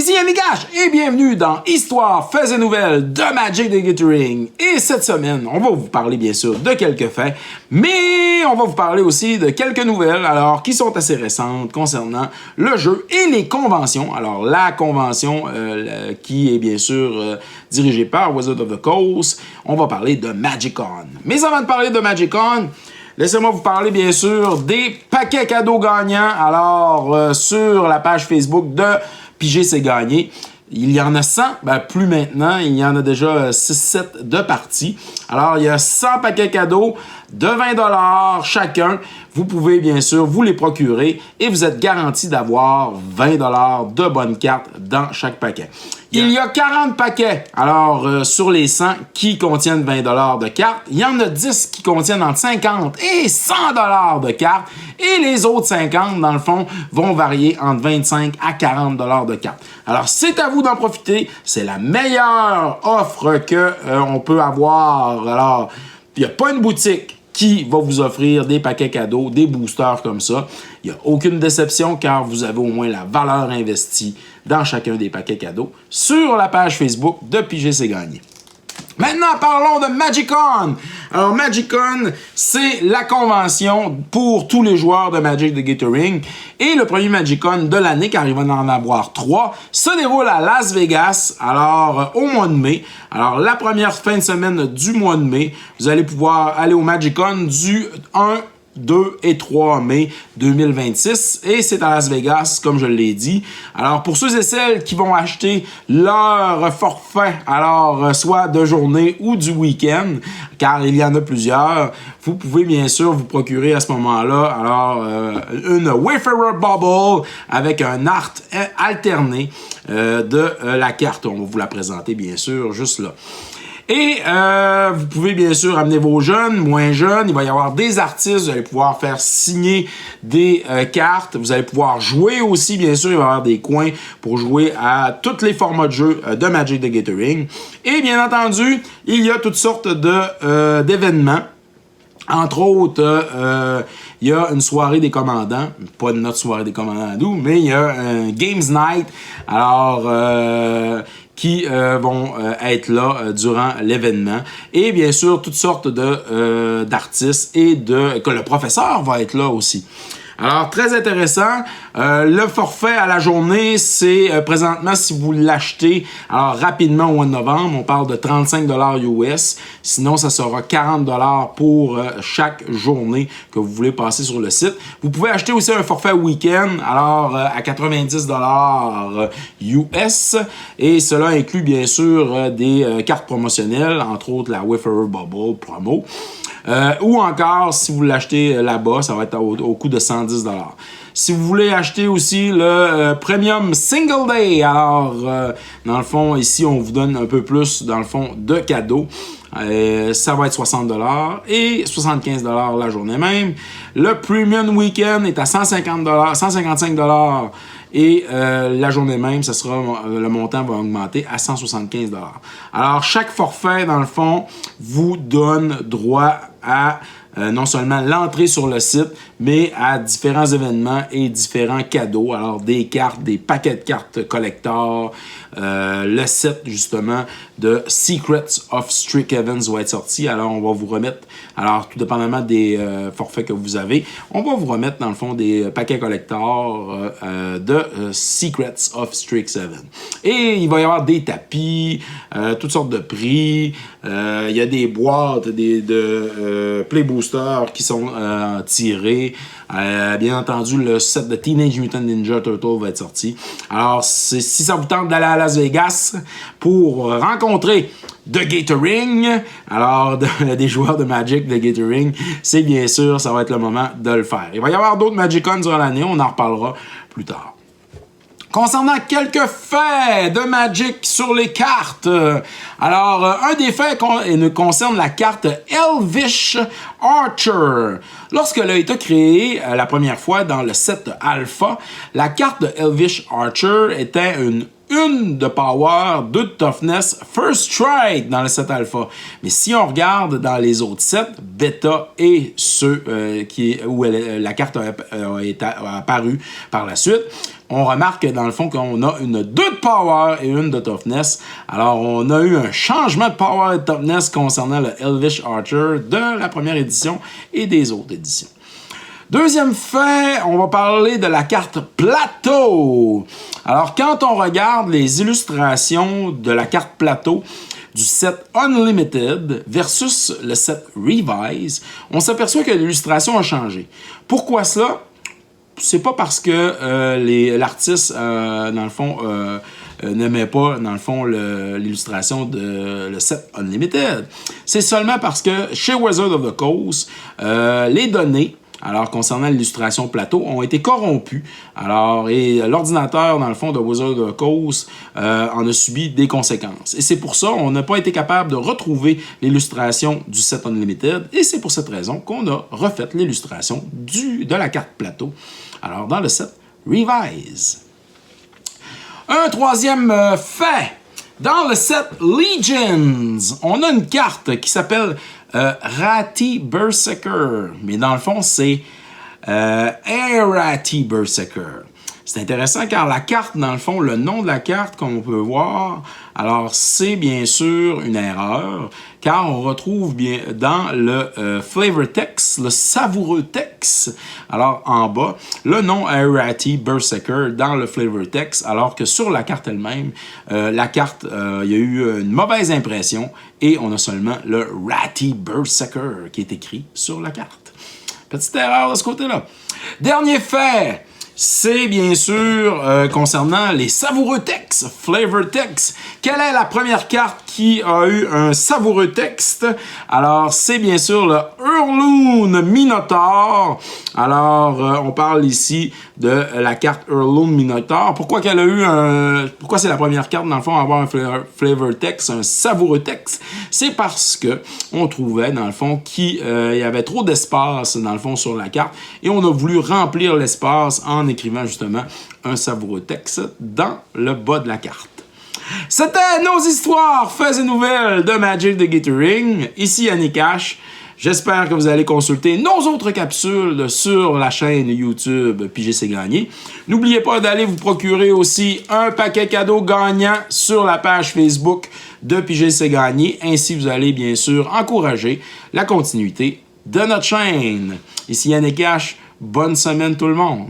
Ici Yannick H et bienvenue dans Histoire, faits et nouvelles de Magic the Gathering. Et cette semaine, on va vous parler bien sûr de quelques faits, mais on va vous parler aussi de quelques nouvelles, alors qui sont assez récentes concernant le jeu et les conventions. Alors la convention qui est bien sûr dirigée par Wizards of the Coast, on va parler de MagicCon. Mais avant de parler de MagicCon, laissez-moi vous parler, bien sûr, des paquets cadeaux gagnants. Alors, sur la page Facebook de Piger, c'est gagné. Il y en a 100, ben plus maintenant. Il y en a déjà 6-7 de parties. Alors, il y a 100 paquets cadeaux de 20$ chacun. Vous pouvez, bien sûr, vous les procurer et vous êtes garanti d'avoir 20$ de bonnes cartes dans chaque paquet. Il y a 40 paquets, alors sur les 100 qui contiennent 20$ de cartes, il y en a 10 qui contiennent entre 50 et 100$ de cartes, et les autres 50, dans le fond, vont varier entre 25 à 40$ de cartes. Alors, c'est à vous d'en profiter, c'est la meilleure offre que on peut avoir. Alors, il n'y a pas une boutique qui va vous offrir des paquets cadeaux, des boosters comme ça. Il n'y a aucune déception car vous avez au moins la valeur investie dans chacun des paquets cadeaux sur la page Facebook de Piger, c'est gagné. Maintenant, parlons de MagicCon. Alors, MagicCon, c'est la convention pour tous les joueurs de Magic the Gathering. Et le premier MagicCon de l'année, car il va en avoir 3, se déroule à Las Vegas, alors au mois de mai. Alors, la première fin de semaine du mois de mai, vous allez pouvoir aller au MagicCon du 1, 2 et 3 mai 2026 et c'est à Las Vegas, comme je l'ai dit. Alors, pour ceux et celles qui vont acheter leur forfait, alors soit de journée ou du week-end, car il y en a plusieurs, vous pouvez bien sûr vous procurer à ce moment-là alors une Wayfarer Bubble avec un art alterné de la carte. On va vous la présenter bien sûr juste là. Et vous pouvez bien sûr amener vos jeunes, moins jeunes. Il va y avoir des artistes. Vous allez pouvoir faire signer des cartes. Vous allez pouvoir jouer aussi, bien sûr. Il va y avoir des coins pour jouer à tous les formats de jeu de Magic the Gathering. Et bien entendu, il y a toutes sortes de d'événements. Entre autres, il y a une soirée des commandants, pas notre soirée des commandants à nous, mais il y a un Games Night, alors qui vont être là durant l'événement. Et bien sûr, toutes sortes de d'artistes et que le professeur va être là aussi. Alors, très intéressant. Le forfait à la journée, c'est présentement, si vous l'achetez, alors rapidement au mois de novembre, on parle de 35$ US. Sinon, ça sera 40$ pour chaque journée que vous voulez passer sur le site. Vous pouvez acheter aussi un forfait week-end, alors à 90$ US. Et cela inclut bien sûr des cartes promotionnelles, entre autres la Wayfarer Bubble promo. Ou encore, si vous l'achetez là-bas, ça va être au coût de 110$. Si vous voulez acheter aussi le Premium Single Day, alors dans le fond, ici, on vous donne un peu plus, dans le fond, de cadeaux. Ça va être 60$ et 75$ la journée même. Le Premium Weekend est à 155$. Et la journée même, le montant va augmenter à 175$. Alors, chaque forfait, dans le fond, vous donne droit à non seulement l'entrée sur le site, mais à différents événements et différents cadeaux. Alors, des cartes, des paquets de cartes collector, le set, justement, de Secrets of Strixhaven va être sorti. Alors, on va vous remettre, alors, tout dépendamment des forfaits que vous avez, on va vous remettre, dans le fond, des paquets collector de Secrets of Strixhaven. Et il va y avoir des tapis, toutes sortes de prix. Il y a des boîtes de Play Booster qui sont tirés. Bien entendu, le set de Teenage Mutant Ninja Turtle va être sorti. Alors, si ça vous tente d'aller à Las Vegas pour rencontrer The Gathering, alors des joueurs de Magic de Gathering, c'est bien sûr, ça va être le moment de le faire. Il va y avoir d'autres MagicCon durant l'année, on en reparlera plus tard. Concernant quelques faits de Magic sur les cartes, alors un des faits concerne la carte Elvish Archer. Lorsqu'elle a été créée la première fois dans le set Alpha, la carte de Elvish Archer était une de power, 2 de toughness, first strike dans le set alpha. Mais si on regarde dans les autres sets, bêta et ceux où la carte a apparu par la suite, on remarque dans le fond qu'on a une 2 de power et une de toughness. Alors, on a eu un changement de power et de toughness concernant le Elvish Archer de la première édition et des autres éditions. Deuxième fait, on va parler de la carte Plateau. Alors, quand on regarde les illustrations de la carte Plateau du set Unlimited versus le set Revise, on s'aperçoit que l'illustration a changé. Pourquoi cela? C'est pas parce que l'artiste, dans le fond, n'aimait pas, dans le fond, l'illustration de le set Unlimited. C'est seulement parce que chez Wizard of the Coast, les données, alors concernant l'illustration Plateau, ont été corrompues. Alors, et l'ordinateur, dans le fond, de Wizard of the Coast en a subi des conséquences. Et c'est pour ça qu'on n'a pas été capable de retrouver l'illustration du set Unlimited. Et c'est pour cette raison qu'on a refait l'illustration de la carte Plateau. Alors, dans le set Revise. Un troisième fait. Dans le set Legions, on a une carte qui s'appelle Rati Berserker. Mais dans le fond, c'est Rati Berserker. C'est intéressant car la carte, dans le fond, le nom de la carte, comme on peut voir, alors c'est bien sûr une erreur, car on retrouve bien dans le flavor text, le savoureux texte, alors en bas, le nom Rati Berserker dans le flavor text, alors que sur la carte elle-même, la carte, il y a eu une mauvaise impression et on a seulement le Rati Berserker qui est écrit sur la carte. Petite erreur de ce côté-là. Dernier fait. C'est bien sûr concernant les savoureux textes, flavor text. Quelle est la première carte qui a eu un savoureux texte? Alors, c'est bien sûr le Heirloom Minotaur. Alors, on parle ici de la carte Heirloom Minotaur. Pourquoi qu'elle a eu pourquoi c'est la première carte, dans le fond, à avoir un flavor text, un savoureux texte? C'est parce que on trouvait, dans le fond, qu'il y avait trop d'espace, dans le fond, sur la carte. Et on a voulu remplir l'espace en écrivant justement un savoureux texte dans le bas de la carte. C'était nos histoires, faits et nouvelles de Magic the Gathering. Ici Yannick H. J'espère que vous allez consulter nos autres capsules sur la chaîne YouTube PGC Gagné. N'oubliez pas d'aller vous procurer aussi un paquet cadeau gagnant sur la page Facebook de PGC Gagné. Ainsi, vous allez bien sûr encourager la continuité de notre chaîne. Ici Yannick H. Bonne semaine tout le monde!